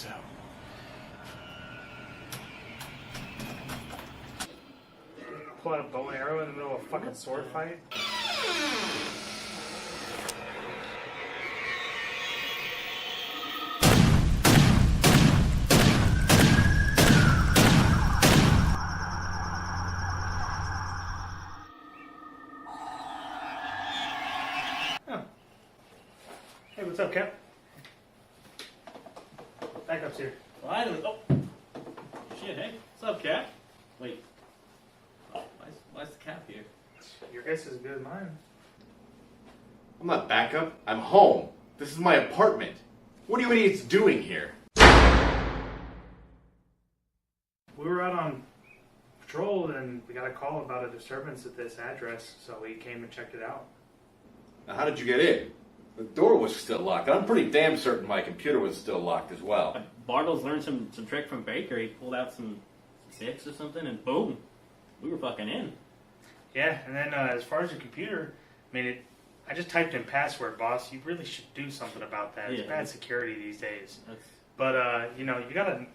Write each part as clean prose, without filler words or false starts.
So. Pull out a bow and arrow in the middle of a fucking sword fight? Oh. Hey, what's up, Cap? Backup's here. Finally. Oh. Shit, hey. What's up, Cap? Wait. Oh, why's the Cap here? Your guess is as good as mine. I'm not backup. I'm home. This is my apartment. What are you idiots doing here? We were out on patrol and we got a call about a disturbance at this address, so we came and checked it out. Now, how did you get in? The door was still locked. I'm pretty damn certain my computer was still locked as well. Bartles learned some trick from Baker. He pulled out some sticks or something, and boom, we were fucking in. Yeah, and then as far as your computer, I mean, I just typed in password, boss. You really should do something about that. It's bad security these days. But you know, you got a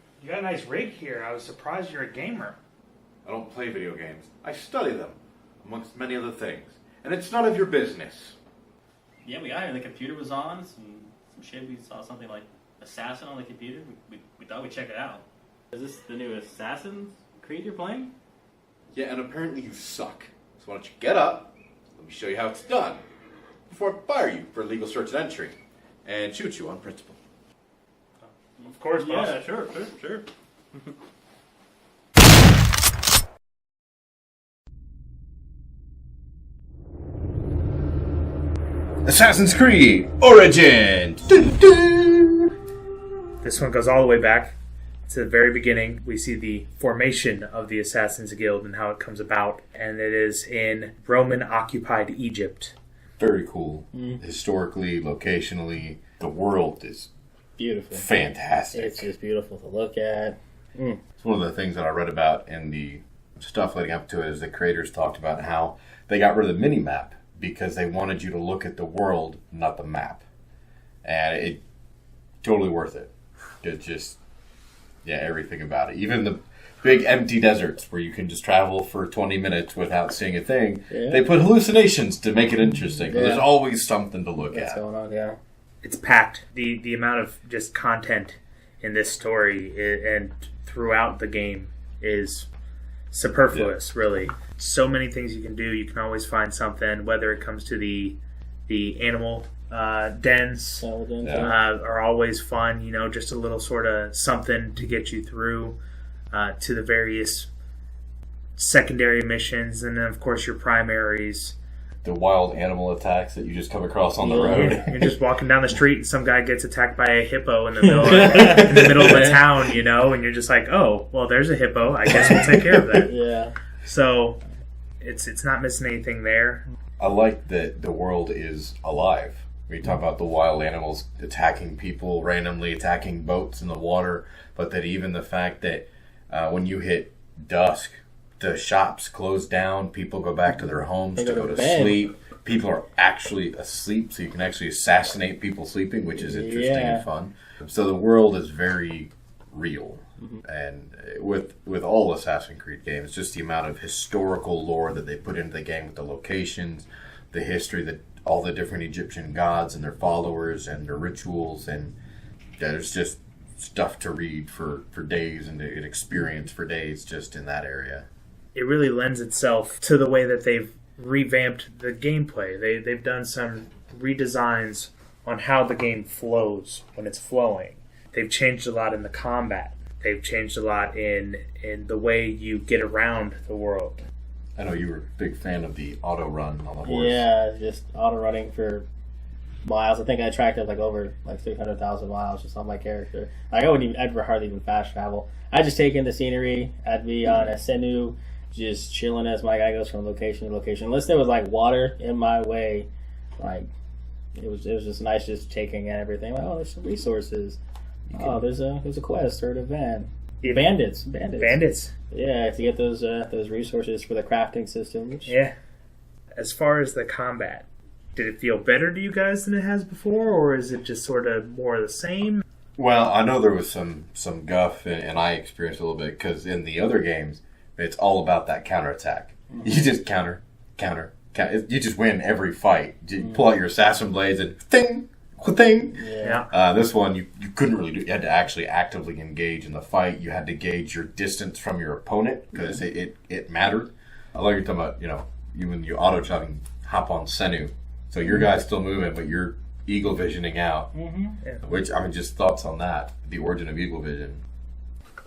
nice rig here. I was surprised you're a gamer. I don't play video games. I study them, amongst many other things. And it's none of your business. Yeah, we got here. The computer was on. Some shit. We saw something like Assassin on the computer. We thought we'd check it out. Is this the new Assassin's Creed you're playing? Yeah, and apparently you suck. So why don't you get up, let me show you how it's done, before I fire you for illegal search and entry, and shoot you on principle. Of course, boss. Yeah, sure. Assassin's Creed Origins! This one goes all the way back to the very beginning. We see the formation of the Assassin's Guild and how it comes about, and it is in Roman-occupied Egypt. Very cool. Historically, locationally, the world is beautiful. Fantastic. It's just beautiful to look at. It's one of the things that I read about in the stuff leading up to it is the creators talked about how they got rid of the mini-map because they wanted you to look at the world, not the map. And it totally worth it. It's just, yeah, everything about it. Even the big empty deserts where you can just travel for 20 minutes without seeing a thing. Yeah. They put hallucinations to make it interesting. Yeah. There's always something to look at. Going on, yeah. It's packed. The amount of just content in this story and throughout the game is superfluous, really. So many things you can do. You can always find something, whether it comes to the animal dens are always fun. You know, just a little sort of something to get you through to the various secondary missions, and then of course your primaries. The wild animal attacks that you just come across on the road. Yeah, you're just walking down the street and some guy gets attacked by a hippo in the middle of a town, you know, and you're just like, oh, well, there's a hippo. I guess we'll take care of that. Yeah. So it's not missing anything there. I like that the world is alive. We talk about the wild animals attacking people, randomly attacking boats in the water, but that even the fact that when you hit dusk, the shops close down, people go back to their homes to go to sleep. People are actually asleep, so you can actually assassinate people sleeping, which is interesting and fun. So the world is very real. And with all Assassin's Creed games, just the amount of historical lore that they put into the game with the locations, the history, that all the different Egyptian gods and their followers and their rituals, and there's just stuff to read for days and to experience for days just in that area. It really lends itself to the way that they've revamped the gameplay. They've done some redesigns on how the game flows when it's flowing. They've changed a lot in the combat. They've changed a lot in the way you get around the world. I know you were a big fan of the auto run on the horse. Yeah, just auto running for miles. I think I tracked up over 600,000 miles just on my character. Like I'd hardly even fast travel. I'd just take in the scenery. I'd be on a Senu, just chilling as my guy goes from location to location. Unless there was water in my way, it was just nice just taking in everything. Oh, there's some resources. Oh, there's a quest or an event. Bandits. Yeah, to get those resources for the crafting system. Yeah. As far as the combat, did it feel better to you guys than it has before, or is it just sort of more of the same? Well, I know there was some guff, and I experienced a little bit, because in the other games, it's all about that counterattack. You just counter. You just win every fight. You pull out your assassin blades and thing. Yeah. This one, you couldn't really do. You had to actually actively engage in the fight. You had to gauge your distance from your opponent, because it mattered. I like you're talking about, you when you auto-chopping, hop on Senu. So your guy's still moving, but you're eagle visioning out. Which, just thoughts on that, the origin of eagle vision.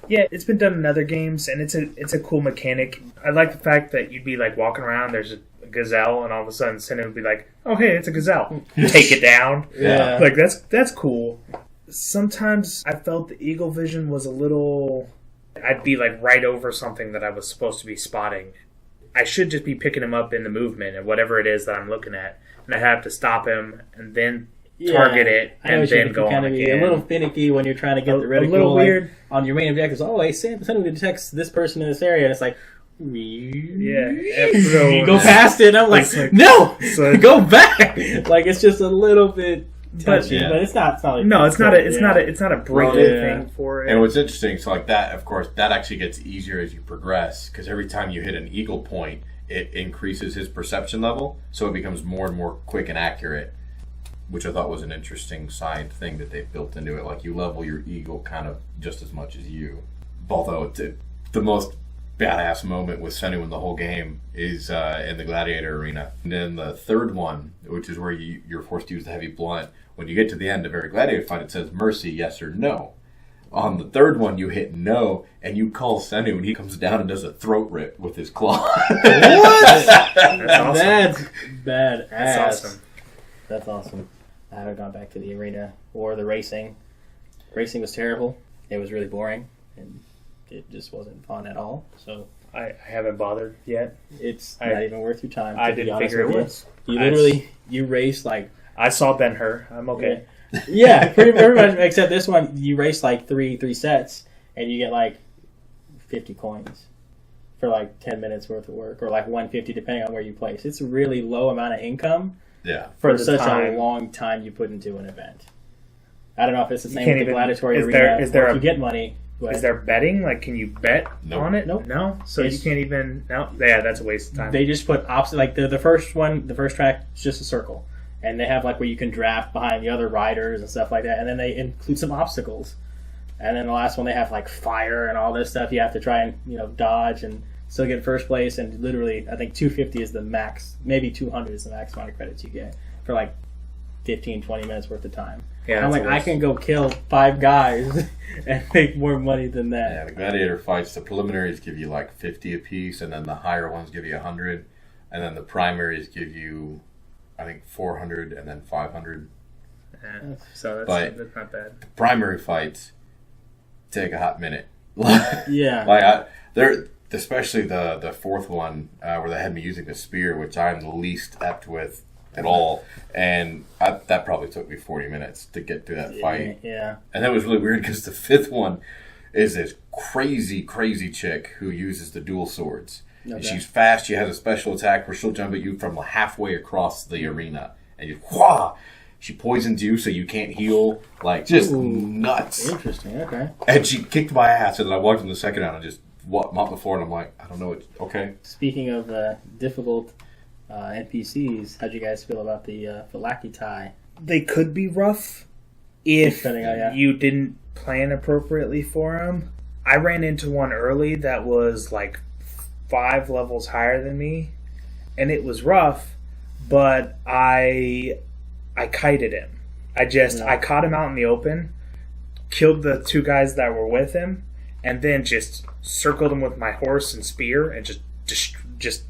Yeah, it's been done in other games, and it's a cool mechanic. I like the fact that you'd be like walking around, there's a gazelle, and all of a sudden Senu would be like, "Oh, hey, it's a gazelle." Take it down. Yeah. Like that's cool. Sometimes I felt the eagle vision was a little. I'd be like right over something that I was supposed to be spotting. I should just be picking him up in the movement and whatever it is that I'm looking at, and I have to stop him and then target it and then go on again. A little finicky when you're trying to get the reticle. A little weird on your main objectives. Oh, hey, Senu detects this person in this area, and it's like, yeah, you go past it, and I'm like, no, go back. Like, it's just a little bit touchy, but it's not like it's not a breaking thing for it. And what's interesting, so like that, of course, that actually gets easier as you progress, because every time you hit an eagle point, it increases his perception level, so it becomes more and more quick and accurate, which I thought was an interesting side thing that they built into it. Like, you level your eagle kind of just as much as you. Although the most badass moment with Senu in the whole game is in the gladiator arena. And then the third one, which is where you're forced to use the heavy blunt, when you get to the end of every gladiator fight, it says mercy, yes or no. On the third one, you hit no, and you call Senu, and he comes down and does a throat rip with his claw. What? That's awesome. That's badass. That's awesome. That's awesome. I haven't gone back to the arena or the racing. Racing was terrible. It was really boring, and it just wasn't fun at all. So I haven't bothered yet. It's not even worth your time. I didn't figure it was. You race like... I saw Ben-Hur. I'm okay. Yeah, pretty much, except this one, you race like three sets, and you get like 50 coins for like 10 minutes worth of work, or like 150 depending on where you place. It's a really low amount of income for such a long time you put into an event. I don't know if it's the same with the gladiatory arena. You get money. But is there betting? Like, can you bet on it? Nope. No? So you can't even... No? Yeah, that's a waste of time. They just put opposite... Like, the first one, the first track, is just a circle. And they have, like, where you can draft behind the other riders and stuff like that. And then they include some obstacles. And then the last one, they have, like, fire and all this stuff. You have to try and, dodge and still get first place. And literally, I think 250 is the max. Maybe 200 is the max amount of credits you get for, like, 15, 20 minutes worth of time. Yeah, I'm like, I can go kill 5 guys and make more money than that. Yeah, the gladiator fights, the preliminaries give you like 50 apiece, and then the higher ones give you 100, and then the primaries give you, I think, 400 and then 500. Yeah, so that's not bad. The primary fights take a hot minute. Yeah. Like they're especially the fourth one where they had me using a spear, which I'm the least apt with at all, and that probably took me 40 minutes to get through that fight. Yeah. And that was really weird because the fifth one is this crazy chick who uses the dual swords. Okay. And she's fast. She has a special attack where she'll jump at you from halfway across the arena, and you whah! She poisons you so you can't heal. Like, just nuts. Interesting. Okay. And she kicked my ass, and then I walked in the second round and just mopped the floor, and I'm like, I don't know. Okay. Speaking of difficult NPCs, how'd you guys feel about the Phalaki tie? They could be rough if you didn't plan appropriately for them. I ran into one early that was like 5 levels higher than me, and it was rough, but I kited him. I caught him out in the open, killed the 2 guys that were with him, and then just circled him with my horse and spear, and just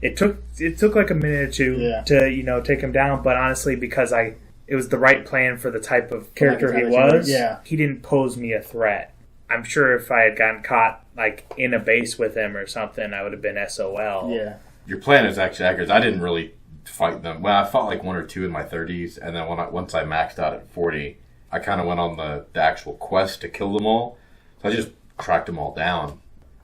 it took like a minute or two to take him down. But honestly, because it was the right plan for the type of character he was, he didn't pose me a threat. I'm sure if I had gotten caught like in a base with him or something, I would have been SOL. Yeah, your plan is actually accurate. I didn't really fight them. Well, I fought like 1 or 2 in my 30s, and then once I maxed out at 40, I kind of went on the actual quest to kill them all. So I just cracked them all down.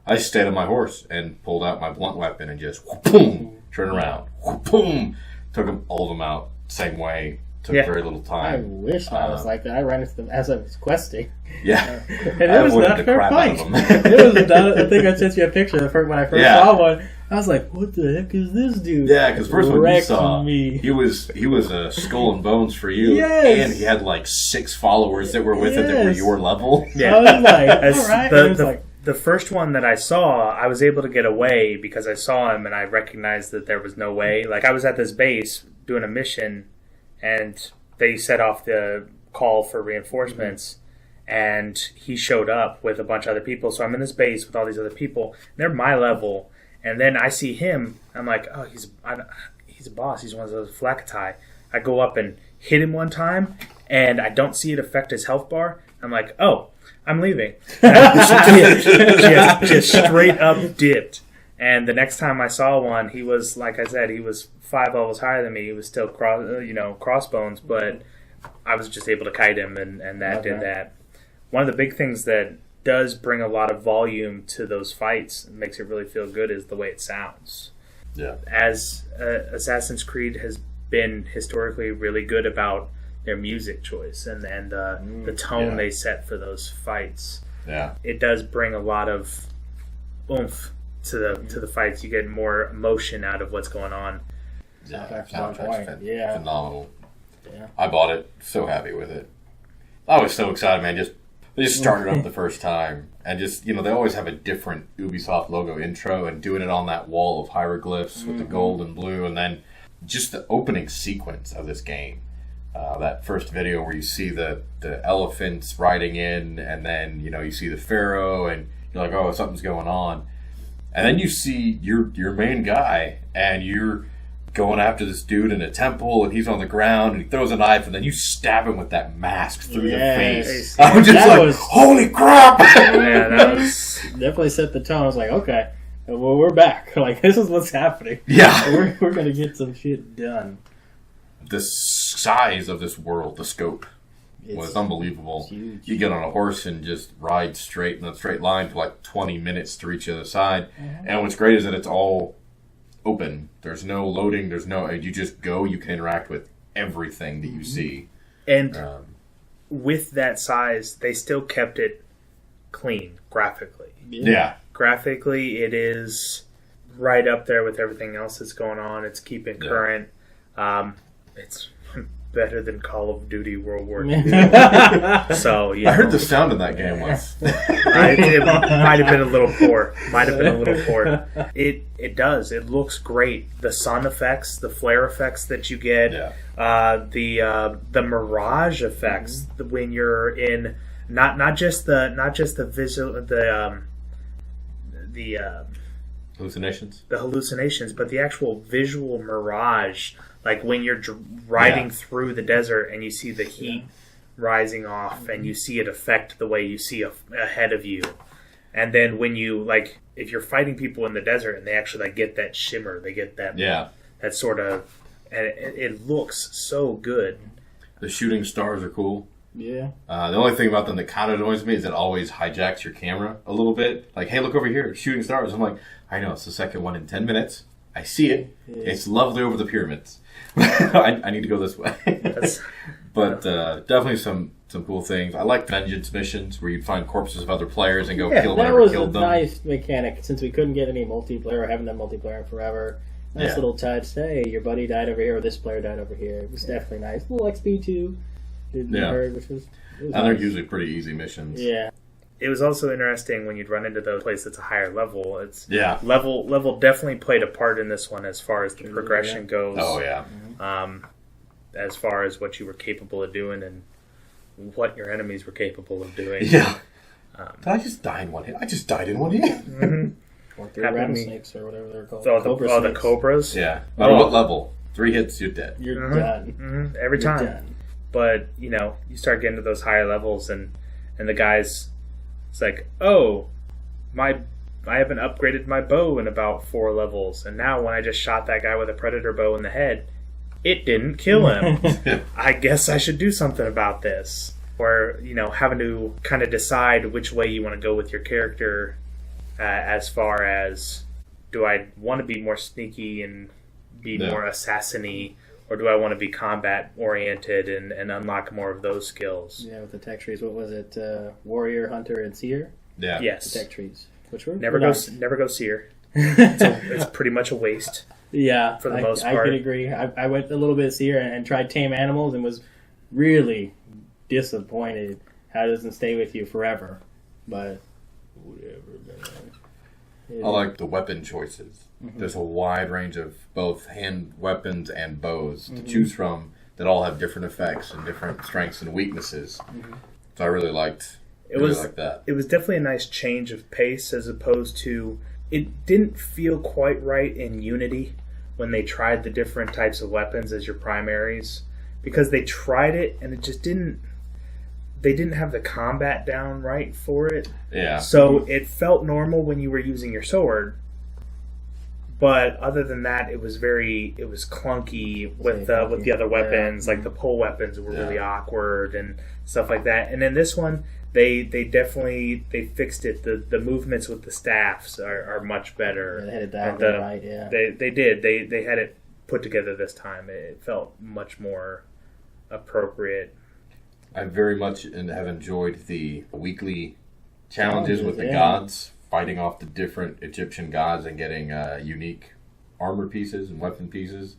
I stayed on my horse and pulled out my blunt weapon and just boom, turn around, boom, took all of them out same way. Took Yeah. very little I time. wish I was like that. I ran into them as I was questing. Yeah. And it was not a fair fight. It was not, I think I sent you a picture when I first saw one. I was like, what the heck is this dude? Yeah, because first one you Wrecked saw, me. he was a skull and bones for you, Yes. and he had like 6 followers that were with him that were Yes. your level. Yeah. I was like, As all right. the, And it was the, like, the first one that I saw, I was able to get away because I saw him and I recognized that there was no way. Like, I was at this base doing a mission, and they set off the call for reinforcements, and he showed up with a bunch of other people. So I'm in this base with all these other people, and they're my level. And then I see him. I'm like, oh, he's a boss. He's one of those Flakatai. I go up and hit him one time, and I don't see it affect his health bar. I'm like, oh, I'm leaving. just straight up dipped. And the next time I saw one, he was, like I said, he was 5 levels higher than me. He was still crossbones, but I was just able to kite him, and that did that. One of the big things that does bring a lot of volume to those fights and makes it really feel good is the way it sounds. Yeah. As Assassin's Creed has been historically really good about their music choice and the tone they set for those fights. Yeah. It does bring a lot of oomph to the fights. You get more emotion out of what's going on. Yeah, Soundtrack's phenomenal. Yeah. I bought it. So happy with it. I was so excited, man. They just started up the first time, and just they always have a different Ubisoft logo intro, and doing it on that wall of hieroglyphs with the gold and blue, and then just the opening sequence of this game. That first video where you see the elephants riding in, and then you see the pharaoh, and you're like, oh, something's going on, and then you see your main guy, and you're going after this dude in a temple, and he's on the ground, and he throws a knife, and then you stab him with that mask through the face. I'm just like, holy crap! Yeah, that was definitely set the tone. I was like, okay, well, we're back. Like, this is what's happening. Yeah. We're going to get some shit done. The size of this world, the scope, was unbelievable. Huge. You get on a horse and just ride straight in a straight line for like 20 minutes to reach the other side. And what's great is that it's all open. There's no loading. You just go. You can interact with everything that you see. And with that size, they still kept it clean graphically. Yeah. Graphically, it is right up there with everything else that's going on. It's keeping current. It's better than Call of Duty World War II. So I heard the sound in that game once. it might have been a little poor. It does. It looks great. The sun effects, the flare effects that you get, the mirage effects when you're in not just the visual the hallucinations, but the actual visual mirage. Like when you're riding through the desert and you see the heat rising off and you see it affect the way you see ahead of you. And then when you, if you're fighting people in the desert and they actually, get that shimmer, they get that that sort of, and it looks so good. The shooting stars are cool. Yeah. The only thing about them that kind of annoys me is it always hijacks your camera a little bit. Like, hey, look over here, shooting stars. I'm like, I know, it's the second one in 10 minutes. I see it. It's lovely over the pyramids. I need to go this way. But definitely some cool things. I like vengeance missions where you'd find corpses of other players and go kill whatever killed them. That was a nice mechanic since we couldn't get any multiplayer or haven't done multiplayer in forever. Nice little touch. Hey, your buddy died over here or this player died over here. It was definitely nice. A little XP too. Which was and they're usually pretty easy missions. Yeah. It was also interesting when you'd run into those places that's a higher level. Level definitely played a part in this one as far as the progression goes. Oh yeah. As far as what you were capable of doing and what your enemies were capable of doing. Yeah. Did I just die in one hit? I just died in one hit. Or through rattlesnakes or whatever they're called. The cobras. Yeah. No matter what level, 3 hits, you're dead. You're done. Mm-hmm. Every time. Done. But you start getting to those higher levels, and the guys. It's like, oh, I haven't upgraded my bow in about 4 levels, and now when I just shot that guy with a predator bow in the head, it didn't kill him. I guess I should do something about this. Or, having to kind of decide which way you want to go with your character as far as, do I want to be more sneaky and be more assassin-y, or do I want to be combat oriented and unlock more of those skills? Yeah, with the tech trees. What was it? Warrior, Hunter, and Seer? Yeah. Yes. The tech trees. Which were Never were go seer. It's pretty much a waste. Yeah, for the most I part. could agree. I went a little bit Seer and tried Tame Animals and was really disappointed how it doesn't stay with you forever. But whatever. I like the weapon choices. Mm-hmm. There's a wide range of both hand weapons and bows to choose from that all have different effects and different strengths and weaknesses. Mm-hmm. So I really liked that. It was definitely a nice change of pace as opposed to it didn't feel quite right in Unity when they tried the different types of weapons as your primaries, because they tried it and it just didn't. They didn't have the combat down right for it. Yeah. So it felt normal when you were using your sword, but other than that, it was clunky with the other weapons. Like the pole weapons were really awkward and stuff like that. And in this one, they definitely fixed it. The movements with the staffs are much better. Yeah, they had it down right. Yeah, they did. They had it put together this time. It felt much more appropriate. I very much have enjoyed the weekly challenges with the gods, fighting off the different Egyptian gods and getting unique armor pieces and weapon pieces.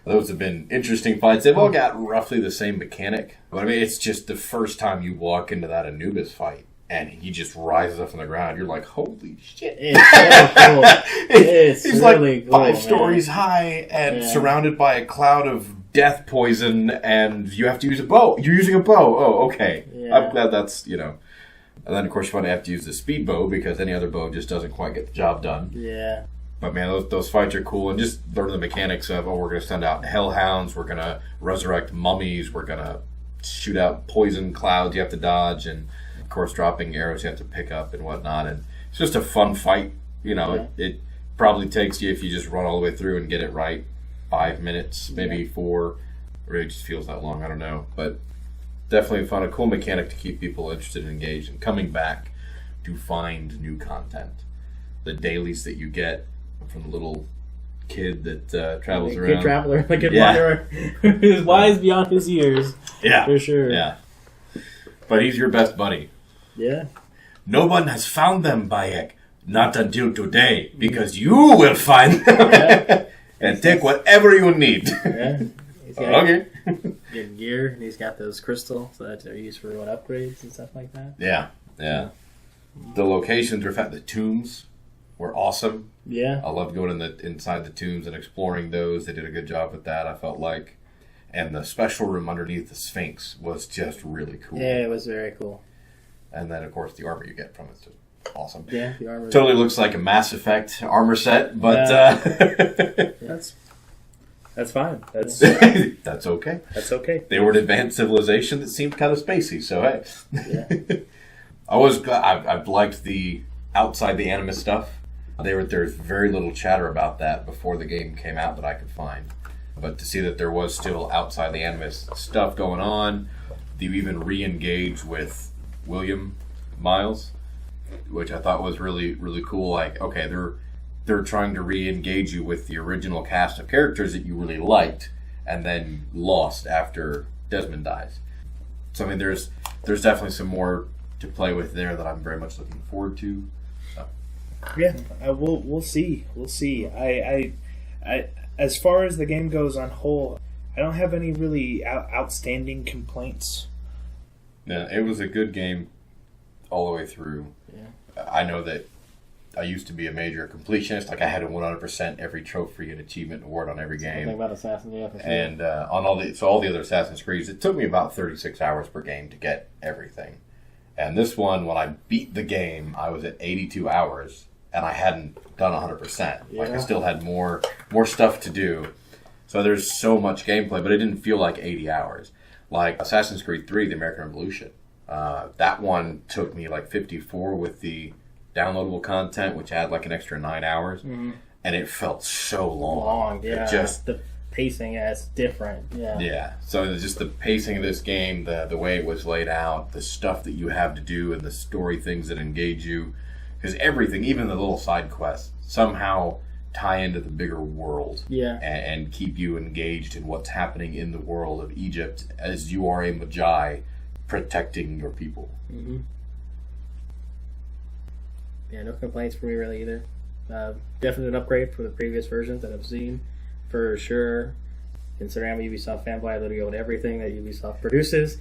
Those have been interesting fights. They've all got roughly the same mechanic. But I mean, it's just the first time you walk into that Anubis fight and he just rises up from the ground. You're like, holy shit. It's so cool. It's He's really like cool, 5 man. stories high and surrounded by a cloud of death poison, and you have to use a bow. You're using a bow. Oh, okay. Yeah. I'm glad that's, And then, of course, you want to have to use the speed bow because any other bow just doesn't quite get the job done. Yeah. But, man, those fights are cool. And just learn the mechanics of, we're going to send out hellhounds. We're going to resurrect mummies. We're going to shoot out poison clouds you have to dodge. And, of course, dropping arrows you have to pick up and whatnot. And it's just a fun fight. It probably takes you, if you just run all the way through and get it right, 5 minutes, maybe 4. It really just feels that long. I don't know. But definitely fun. A cool mechanic to keep people interested and engaged and coming back to find new content. The dailies that you get from the little kid that travels around. Good traveler, like a wanderer who's wise beyond his years. Yeah. For sure. Yeah. But he's your best buddy. Yeah. No one has found them, Bayek. Not until today, because you will find them. Yeah. And take whatever you need. Yeah. He's got Okay. good gear, and he's got those crystals that they're used for upgrades and stuff like that. Yeah. The locations were the tombs were awesome. Yeah. I loved going inside the tombs and exploring those. They did a good job with that, I felt like. And the special room underneath the Sphinx was just really cool. Yeah, it was very cool. And then, of course, the armor you get from it's just awesome. Yeah, the armor. Totally looks like a Mass Effect armor set, but That's fine. That's that's okay. That's okay. They were an advanced civilization that seemed kind of spacey, so hey. Yeah. I was glad. I liked the outside the Animus stuff. There's very little chatter about that before the game came out that I could find. But to see that there was still outside the Animus stuff going on, you even re-engage with William Miles, which I thought was really, really cool. Like, okay, they're trying to re-engage you with the original cast of characters that you really liked and then lost after Desmond dies. So I mean, there's definitely some more to play with there that I'm very much looking forward to. So. Yeah, we'll see. We'll see. I as far as the game goes on whole, I don't have any really outstanding complaints. Yeah, it was a good game all the way through. Yeah. I know that I used to be a major completionist. Like I had a 100% every trophy and achievement award on every game. Something about Assassin's Creed. And on all the other Assassin's Creeds, it took me about 36 hours per game to get everything. And this one, when I beat the game, I was at 82 hours, and I hadn't done 100%. Yeah. Like I still had more stuff to do. So there's so much gameplay, but it didn't feel like 80 hours. Like Assassin's Creed 3, The American Revolution. That one took me like 54 with the downloadable content, which had like an extra 9 hours. Mm-hmm. And it felt so long. Yeah. It just the pacing is different. Yeah. Yeah. So just the pacing of this game, the way it was laid out, the stuff that you have to do, and the story things that engage you. Because everything, even the little side quests, somehow tie into the bigger world. Yeah. And keep you engaged in what's happening in the world of Egypt as you are a Magi protecting your people. Mm-hmm. Yeah, no complaints for me really either. Definitely an upgrade from the previous versions that I've seen, for sure. Considering I'm a Ubisoft fanboy, I literally own everything that Ubisoft produces.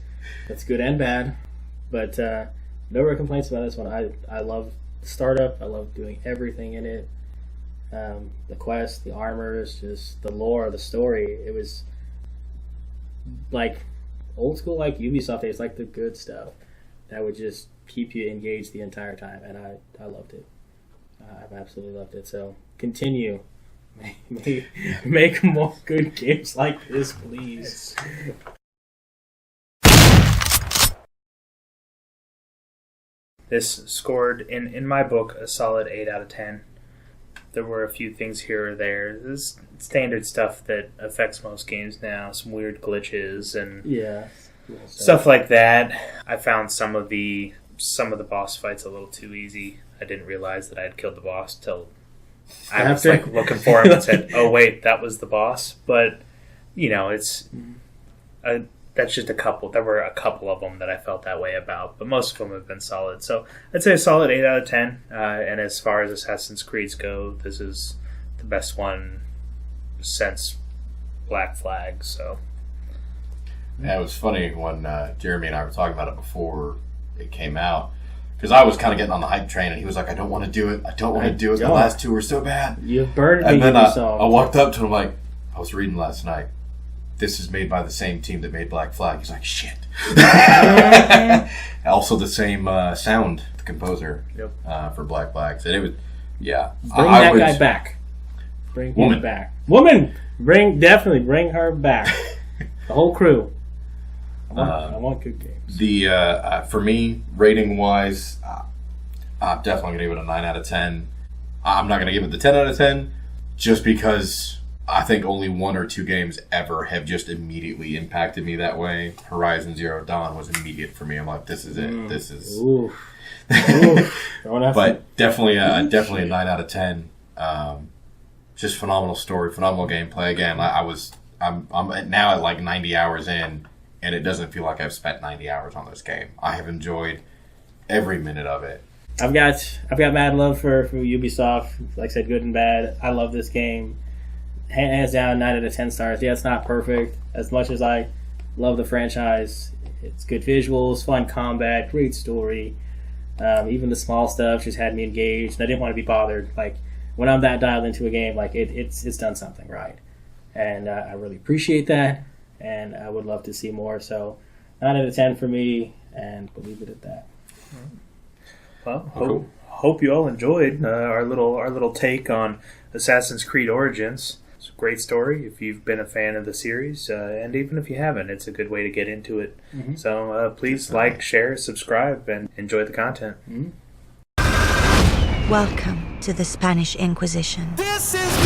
That's good and bad. But no real complaints about this one. I love the startup. I love doing everything in it. The quest, the armors, just the lore, the story. It was like old school, like Ubisoft days, like the good stuff that would just keep you engaged the entire time, and I loved it. I've absolutely loved it. So continue, make more good games like this, please. This scored, in my book, a solid 8 out of 10. There were a few things here or there. This standard stuff that affects most games now. Some weird glitches and stuff like that. I found some of the boss fights a little too easy. I didn't realize that I had killed the boss till I was like looking for him and said, "Oh wait, that was the boss." But it's that's just a couple. There were a couple of them that I felt that way about, but most of them have been solid. So I'd say a solid 8 out of 10. And as far as Assassin's Creeds go, this is the best one since Black Flag. So yeah, it was funny when Jeremy and I were talking about it before it came out, because I was kind of getting on the hype train, and he was like, "I don't want to do it. I don't want to do it. The last two were so bad." You burned me. And then I walked up to him like, "I was reading last night. This is made by the same team that made Black Flag." He's like, "Shit." Also the same sound, the composer for Black Flag. And it was, Bring that guy back. Bring him back. Woman! Definitely bring her back. The whole crew. I want good games. For me, rating wise, I'm definitely going to give it a 9 out of 10. I'm not going to give it the 10 out of 10 just because I think only 1 or 2 games ever have just immediately impacted me that way. Horizon Zero Dawn was immediate for me. I'm like, this is it. This is. Ooh. But definitely a 9 out of 10. Just phenomenal story, phenomenal gameplay. Again, I'm now at like 90 hours in, and it doesn't feel like I've spent 90 hours on this game. I have enjoyed every minute of it. I've got mad love for Ubisoft. Like I said, good and bad. I love this game. Hands down, 9 out of 10 stars. Yeah, it's not perfect. As much as I love the franchise, it's good visuals, fun combat, great story. Even the small stuff just had me engaged. I didn't want to be bothered. Like when I'm that dialed into a game, like it's done something right, and I really appreciate that. And I would love to see more. So 9 out of 10 for me, and we'll leave it at that. Well, hope you all enjoyed our little take on Assassin's Creed Origins. It's a great story if you've been a fan of the series, and even if you haven't, it's a good way to get into it. Mm-hmm. So please like, share, subscribe, and enjoy the content. Mm-hmm. Welcome to the Spanish Inquisition. This is